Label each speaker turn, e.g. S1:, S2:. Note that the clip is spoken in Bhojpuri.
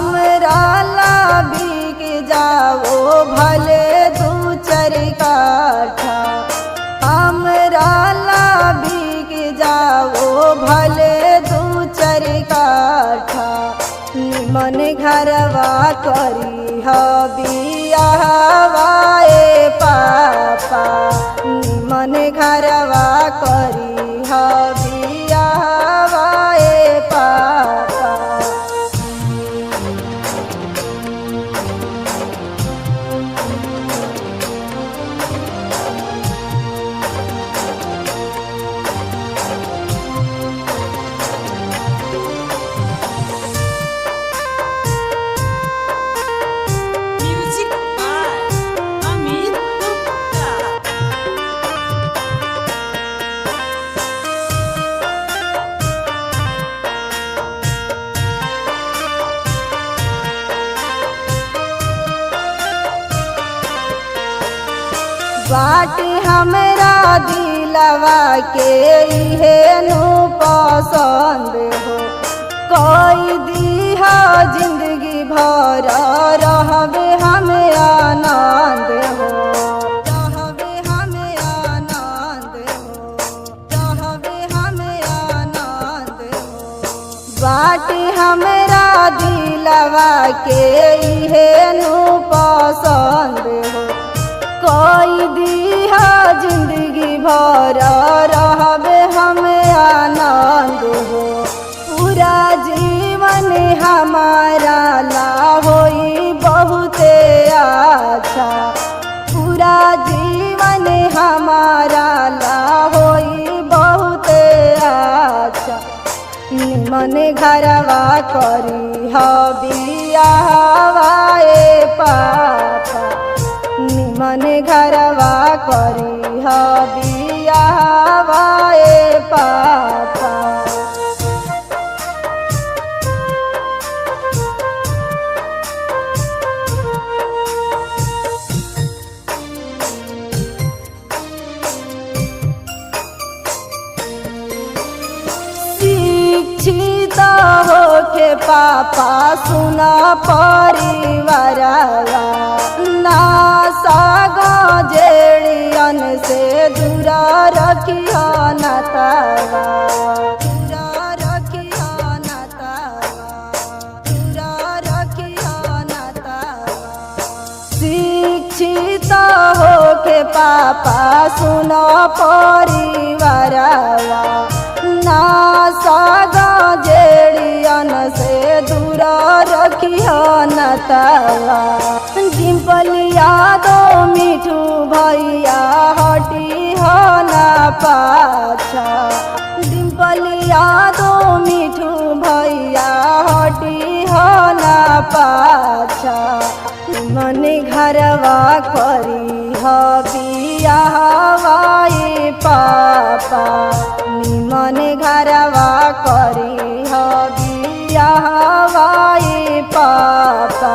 S1: हमरा ला बिक जाओ भले दू चार काठा, हमरा ला बिक जाओ भले दू चार काठा। निमन घरवा करी ह बियाहवा ए पापा, निमन घरवा करी ह बियाहवा ए पापा। बाट हमरा दिलवा के इहे नु पसंद हो, कोई दीहा जिंदगी भर रहबे हमें आनंद हो, रहबे हमें आनंद हो, रहबे हमें आनंद हो। बाट हमरा दिलवा के इहे नु पसंद हो, कोई दीहा जिंदगी भर रहबे हमें आनंद हो। पूरा जीवन हमारा ला होई बहुते अच्छा, पूरा जीवन हमारा ला होई बहुते अच्छा। निमन घरवा करी ह बियाहवा ए पापा, निमन घरवा करी ह बियाहवा ए पापा। शिक्षित होके पापा सुना परिवारवा, ना सागा जेड़ियन से दूरा रखिया नातावा, दूरा रखिया नातावा, दूरा रखिया नातावा। शिक्षित होके पापा सुना परिवारवा, ना सागा जेड़ियन से दूरा रखिया नातावा। डिम्पल यादव मिठू भैया हटी हो ना पाछा, डिम्पल यादव मिठू भैया हटी हो ना पाछा। निमन घरवा करी ह बियाहवा ए पापा, निमन घरवा करी ह बियाहवा ए पापा।